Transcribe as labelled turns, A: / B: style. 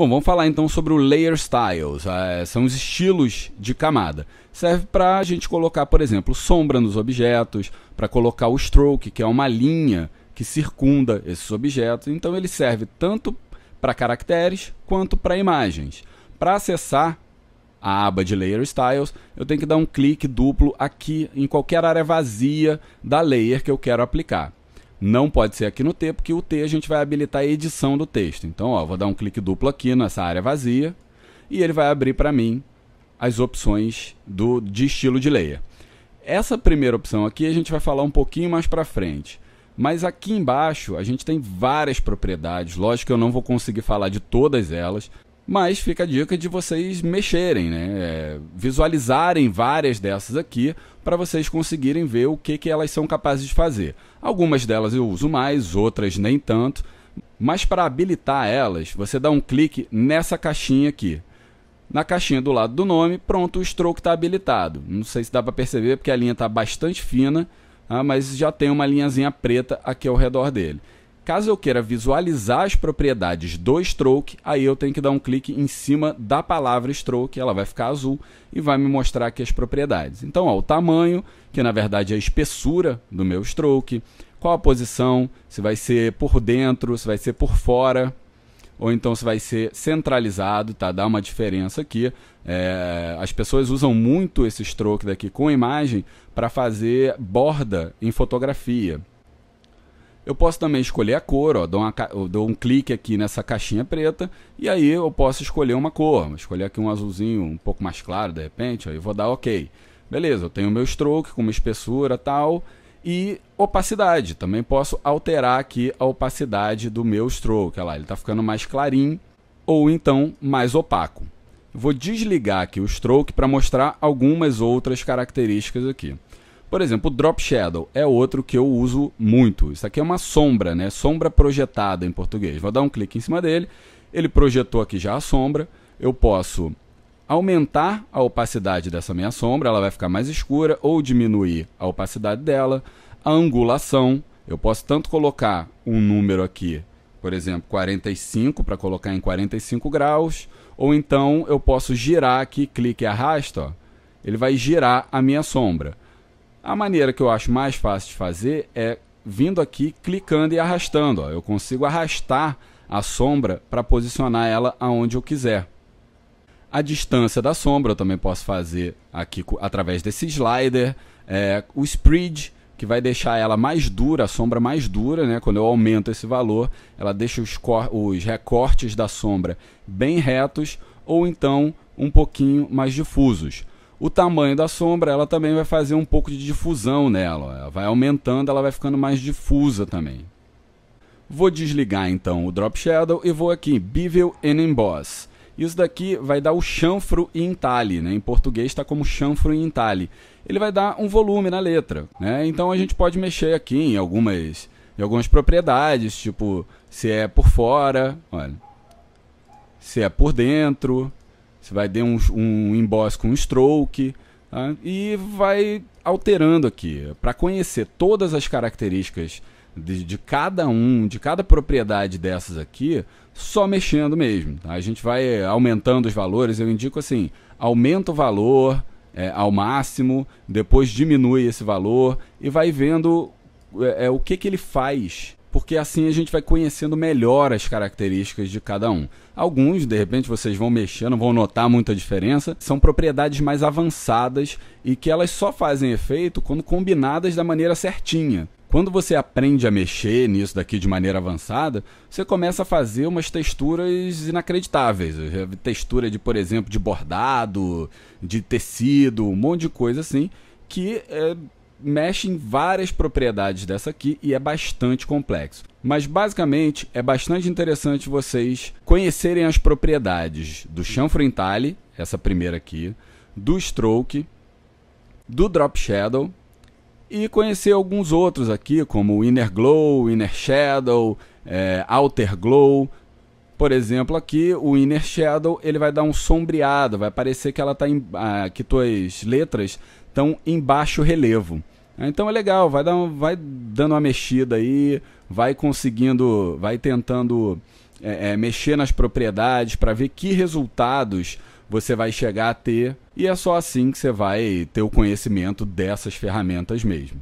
A: Bom, vamos falar então sobre o Layer Styles, são os estilos de camada. Serve para a gente colocar, por exemplo, sombra nos objetos, para colocar o stroke, que é uma linha que circunda esses objetos. Então ele serve tanto para caracteres quanto para imagens. Para acessar a aba de Layer Styles, eu tenho que dar um clique duplo aqui em qualquer área vazia da layer que eu quero aplicar. Não pode ser aqui no T, porque o T a gente vai habilitar a edição do texto. Então, ó, vou dar um clique duplo aqui nessa área vazia e ele vai abrir para mim as opções de estilo de layer. Essa primeira opção aqui a gente vai falar um pouquinho mais para frente. Mas aqui embaixo a gente tem várias propriedades. Lógico que eu não vou conseguir falar de todas elas, mas fica a dica de vocês mexerem, né? Visualizarem várias dessas aqui para vocês conseguirem ver o que elas são capazes de fazer. Algumas delas eu uso mais, outras nem tanto, mas para habilitar elas, você dá um clique nessa caixinha aqui. Na caixinha do lado do nome, pronto, o stroke está habilitado. Não sei se dá para perceber porque a linha está bastante fina, mas já tem uma linhazinha preta aqui ao redor dele. Caso eu queira visualizar as propriedades do stroke, aí eu tenho que dar um clique em cima da palavra stroke, ela vai ficar azul e vai me mostrar aqui as propriedades. Então, ó, o tamanho, que na verdade é a espessura do meu stroke, qual a posição, se vai ser por dentro, se vai ser por fora, ou então se vai ser centralizado, tá? Dá uma diferença aqui. As pessoas usam muito esse stroke daqui com imagem para fazer borda em fotografia. Eu posso também escolher a cor, ó, eu dou um clique aqui nessa caixinha preta e aí eu posso escolher uma cor. Vou escolher aqui um azulzinho um pouco mais claro, de repente, aí vou dar OK. Beleza, eu tenho o meu stroke com uma espessura tal e opacidade. Também posso alterar aqui a opacidade do meu stroke. Olha lá, ele está ficando mais clarinho ou então mais opaco. Vou desligar aqui o stroke para mostrar algumas outras características aqui. Por exemplo, o Drop Shadow é outro que eu uso muito. Isso aqui é uma sombra, né? Sombra projetada em português. Vou dar um clique em cima dele, ele projetou aqui já a sombra. Eu posso aumentar a opacidade dessa minha sombra, ela vai ficar mais escura, ou diminuir a opacidade dela. A angulação, eu posso tanto colocar um número aqui, por exemplo, 45, para colocar em 45 graus, ou então eu posso girar aqui, clique e arrasta, ó, ele vai girar a minha sombra. A maneira que eu acho mais fácil de fazer é vindo aqui, clicando e arrastando. Ó. Eu consigo arrastar a sombra para posicionar ela aonde eu quiser. A distância da sombra eu também posso fazer aqui através desse slider. O spread, que vai deixar ela mais dura, a sombra mais dura, né? Quando eu aumento esse valor, ela deixa os recortes da sombra bem retos ou então um pouquinho mais difusos. O tamanho da sombra, ela também vai fazer um pouco de difusão nela. Ó. Ela vai aumentando, ela vai ficando mais difusa também. Vou desligar então o Drop Shadow e vou aqui, Bevel and Emboss. Isso daqui vai dar o chanfro e entalhe, né? Em português está como chanfro e entalhe. Ele vai dar um volume na letra, né? Então a gente pode mexer aqui em algumas propriedades, tipo se é por fora, olha, se é por dentro. Você vai dar um emboss com um stroke, tá? E vai alterando aqui. Para conhecer todas as características de cada propriedade dessas aqui, só mexendo mesmo. Tá? A gente vai aumentando os valores, eu indico assim, aumenta o valor ao máximo, depois diminui esse valor e vai vendo o que ele faz. Porque assim a gente vai conhecendo melhor as características de cada um. Alguns, de repente, vocês vão mexer, não vão notar muita diferença. São propriedades mais avançadas e que elas só fazem efeito quando combinadas da maneira certinha. Quando você aprende a mexer nisso daqui de maneira avançada, você começa a fazer umas texturas inacreditáveis. Textura de, por exemplo, de bordado, de tecido, um monte de coisa assim, que mexe em várias propriedades dessa aqui e é bastante complexo. Mas basicamente é bastante interessante vocês conhecerem as propriedades do chanfro entalhe, essa primeira aqui, do stroke, do drop shadow e conhecer alguns outros aqui, como o inner glow, inner shadow, outer glow. Por exemplo, aqui o inner shadow ele vai dar um sombreado, vai parecer que ela que tuas letras estão em baixo relevo. Então é legal, vai dando uma mexida aí, vai tentando mexer nas propriedades para ver que resultados você vai chegar a ter, e é só assim que você vai ter o conhecimento dessas ferramentas mesmo.